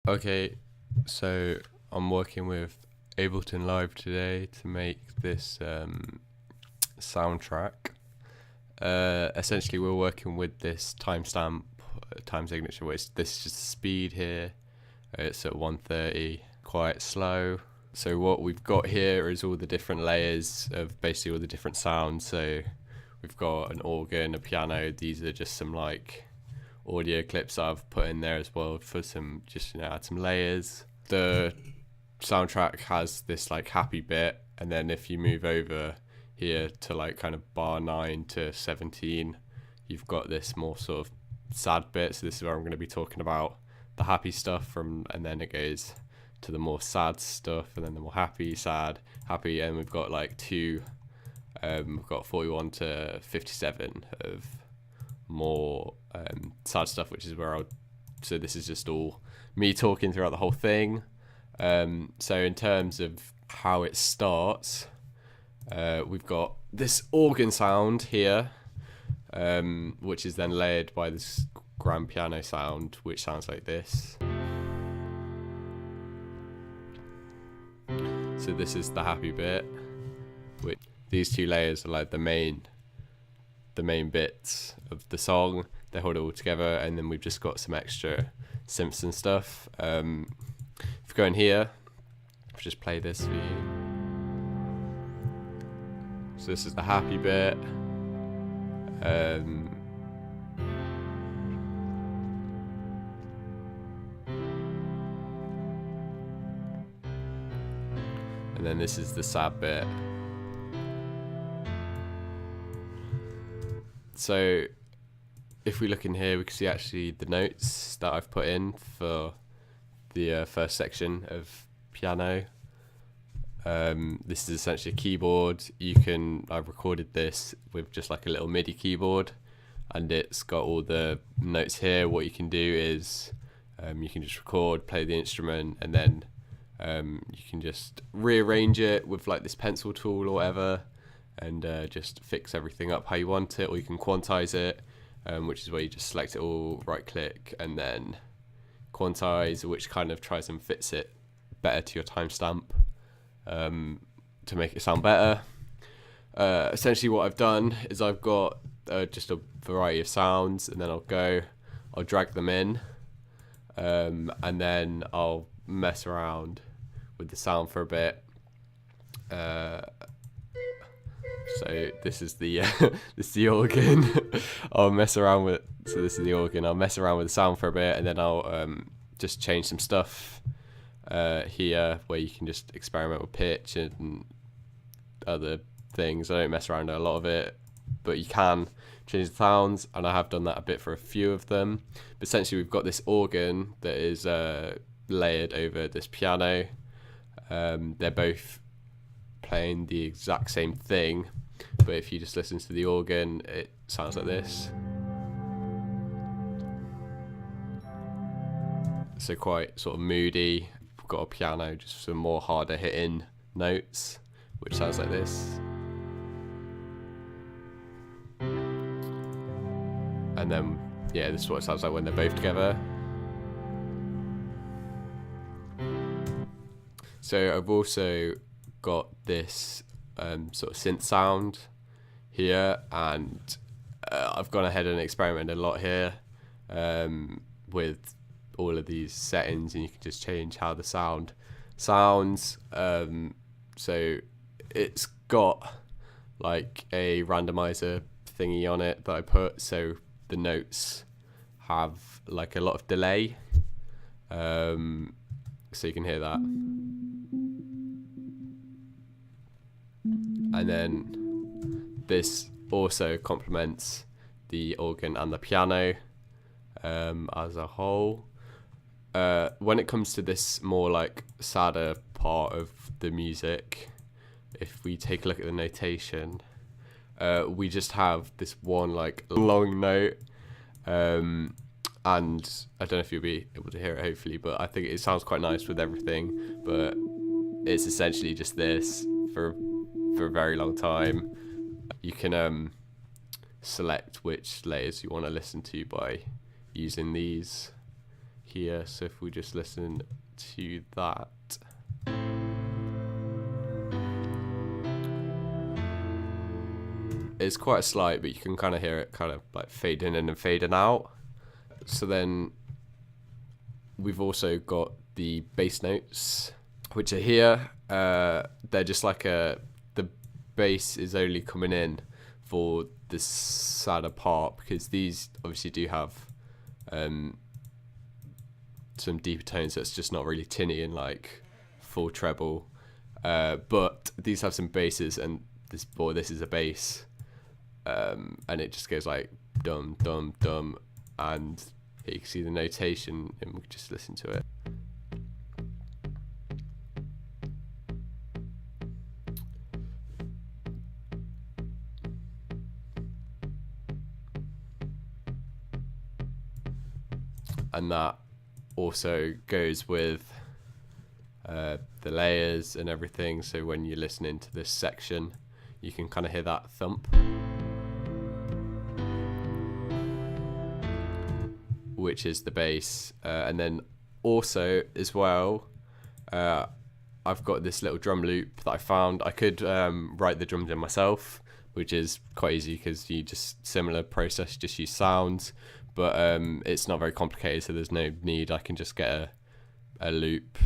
Okay, so I'm working with Ableton Live today to make this soundtrack. Essentially, we're working with this timestamp, time signature, which this is just the speed here. It's at 130, quite slow. So what we've got here is all the different layers of basically all the different sounds. So we've got an organ, a piano. These are just some like audio clips I've put in there as well for some, just add some layers. The soundtrack has this like happy bit, and then if you move over here to like kind of bar 9 to 17, you've got this more sort of sad bit. So this is where I'm going to be talking about the happy stuff and then it goes to the more sad stuff, and then the more happy, sad, happy, and we've got like we've got 41 to 57 of more sad stuff, which is where so this is just all me talking throughout the whole thing. So in terms of how it starts, we've got this organ sound here, which is then layered by this grand piano sound, which sounds like this. So this is the happy bit, which these two layers are like the main bits of the song. They hold it all together, and then we've just got some extra synths and stuff. If we go in here, I'll just play this for you. So this is the happy bit. And then this is the sad bit. So if we look in here, we can see actually the notes that I've put in for the first section of piano. This is essentially a keyboard. I've recorded this with just like a little MIDI keyboard, and it's got all the notes here. What you can do is you can just record, play the instrument, and then you can just rearrange it with like this pencil tool or whatever, and just fix everything up how you want it. Or you can quantize it, which is where you just select it all, right click, and then quantize, which kind of tries and fits it better to your timestamp to make it sound better. Essentially what I've done is I've got just a variety of sounds, and then I'll drag them in, and then I'll mess around with the sound for a bit. So this is the this is the organ. I'll mess around with. So this is the organ. I'll mess around with the sound for a bit, and then I'll just change some stuff here, where you can just experiment with pitch and other things. I don't mess around a lot of it, but you can change the sounds, and I have done that a bit for a few of them. But essentially, we've got this organ that is layered over this piano. They're both playing the exact same thing, but if you just listen to the organ, it sounds like this. So quite sort of moody. We've got a piano, just some more harder hitting notes, which sounds like this. And then, yeah, this is what it sounds like when they're both together. So I've also got this sort of synth sound here, and I've gone ahead and experimented a lot here with all of these settings, and you can just change how the sound sounds. So it's got like a randomizer thingy on it that I put, so the notes have like a lot of delay, so you can hear that. And then this also complements the organ and the piano as a whole. When it comes to this more like sadder part of the music, if we take a look at the notation, we just have this one like long note, and I don't know if you'll be able to hear it hopefully, but I think it sounds quite nice with everything. But it's essentially just this for a very long time. You can select which layers you want to listen to by using these here. So if we just listen to that, it's quite slight, but you can kind of hear it kind of like fading in and fading out. So then we've also got the bass notes, which are here. They're just like the bass is only coming in for the sadder part, because these obviously do have some deeper tones that's just not really tinny and like full treble, but these have some basses, and this is a bass, and it just goes like dum dum dum, and here you can see the notation, and we can just listen to it. And that also goes with the layers and everything, so when you're listening to this section you can kind of hear that thump, which is the bass. And then also as well, I've got this little drum loop that I found. I could write the drums in myself, which is quite easy because you just similar process, just use sounds, but it's not very complicated, so there's no need. I can just get a loop,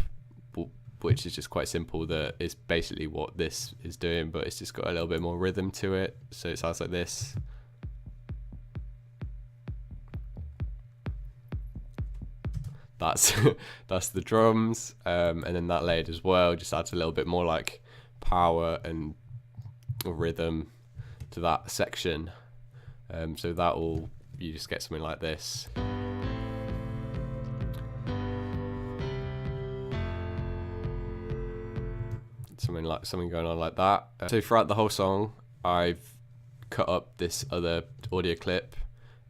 which is just quite simple, that is basically what this is doing, but it's just got a little bit more rhythm to it, so it sounds like this. That's that's the drums, and then that layered as well just adds a little bit more like power and rhythm to that section. So that will, you just get something like this. Something going on like that. So throughout the whole song, I've cut up this other audio clip.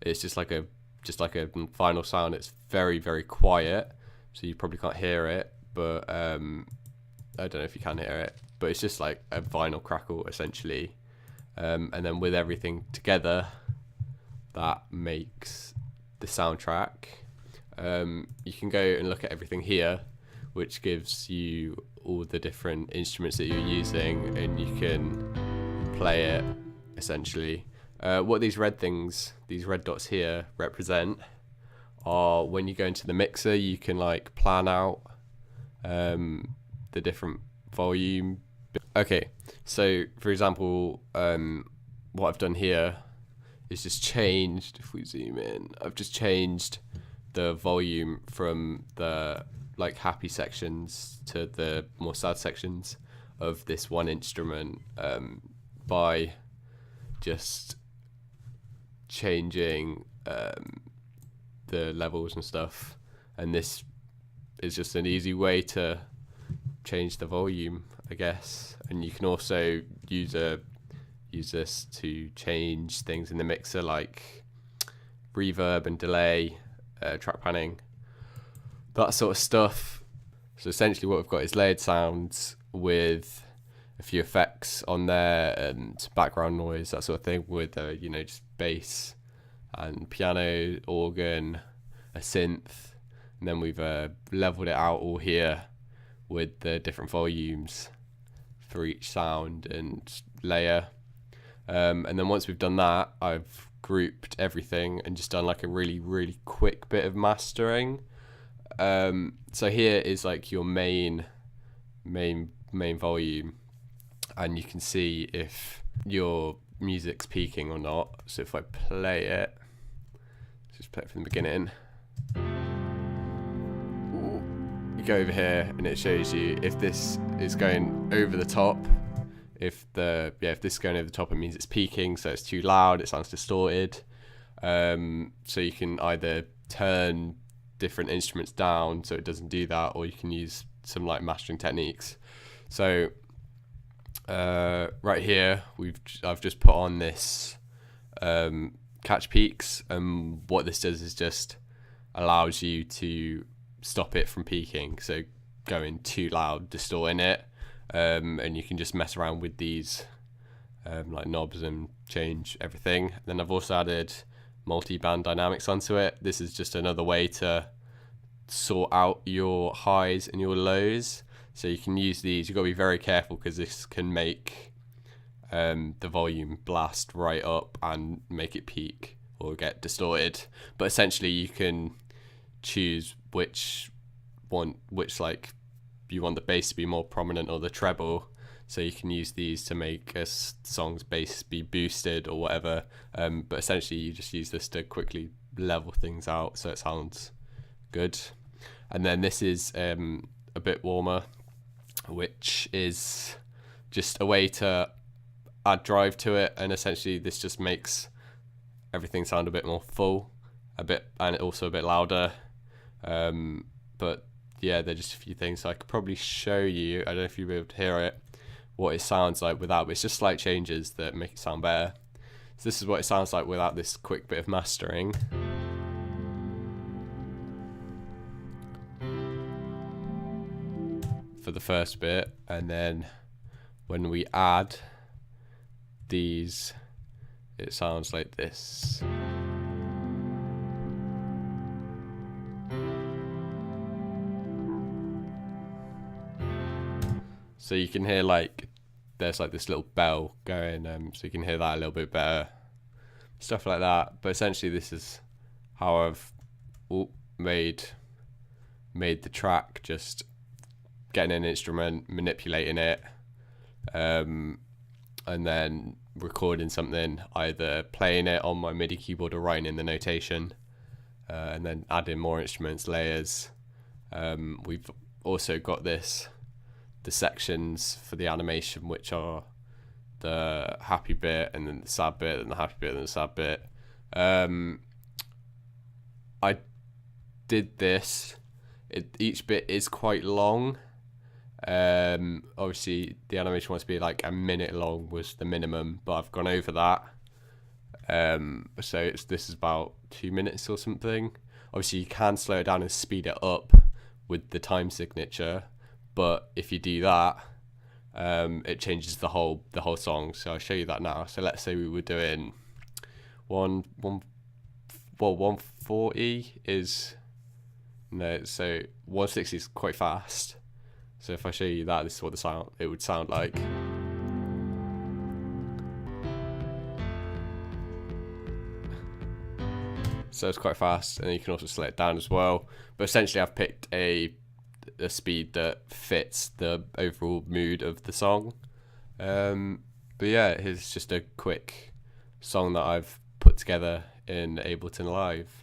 It's just like a final sound. It's very, very quiet, so you probably can't hear it, but I don't know if you can hear it, but it's just like a vinyl crackle essentially, and then with everything together that makes the soundtrack. You can go and look at everything here, which gives you all the different instruments that you're using, and you can play it essentially. What these red dots here represent are when you go into the mixer, you can like plan out the different volume. Okay, so for example, what I've done here is just changed, if we zoom in, I've just changed the volume from the like happy sections to the more sad sections of this one instrument, by just changing the levels and stuff. And this is just an easy way to change the volume, I guess. And you can also use this to change things in the mixer, like reverb and delay, track panning, that sort of stuff. So essentially what we've got is layered sounds with a few effects on there and background noise, that sort of thing, with just bass and piano, organ, a synth, and then we've leveled it out all here with the different volumes for each sound and layer. And then once we've done that, I've grouped everything and just done like a really, really quick bit of mastering. So here is like your main volume, and you can see if your music's peaking or not. So if I play it, just play it from the beginning, you go over here and it shows you if this is going over the top. If this is going over the top, it means it's peaking, so it's too loud, it sounds distorted. So you can either turn different instruments down so it doesn't do that, or you can use some like mastering techniques. So right here I've just put on this catch peaks, and what this does is just allows you to stop it from peaking, so going too loud, distorting it. And you can just mess around with these like knobs and change everything. Then I've also added multi-band dynamics onto it. This is just another way to sort out your highs and your lows. So you can use these. You've got to be very careful because this can make the volume blast right up and make it peak or get distorted. But essentially you can choose which like you want the bass to be more prominent or the treble. So you can use these to make a song's bass be boosted or whatever. But essentially you just use this to quickly level things out so it sounds good. And then this is a bit warmer, which is just a way to add drive to it, and essentially this just makes everything sound a bit more full, and also a bit louder. But yeah, they're just a few things. So I could probably show you, I don't know if you'll be able to hear it, what it sounds like without, but it's just slight changes that make it sound better. So this is what it sounds like without this quick bit of mastering. For the first bit, and then when we add these, it sounds like this. So you can hear like there's like this little bell going, so you can hear that a little bit better, stuff like that. But essentially this is how I've made the track, just getting an instrument, manipulating it, and then recording something, either playing it on my MIDI keyboard or writing in the notation, and then adding more instruments, layers. We've also got the sections for the animation, which are the happy bit and then the sad bit and the happy bit and the sad bit. I did this. Each bit is quite long. Obviously the animation wants to be like a minute long was the minimum, but I've gone over that. So this is about 2 minutes or something. Obviously you can slow it down and speed it up with the time signature, but if you do that, it changes the whole song. So I'll show you that now. So let's say we were doing 140 is no, so 160 is quite fast. So if I show you that, this is what it would sound like. So it's quite fast, and you can also slow it down as well. But essentially I've picked a speed that fits the overall mood of the song. But yeah, here's just a quick song that I've put together in Ableton Live.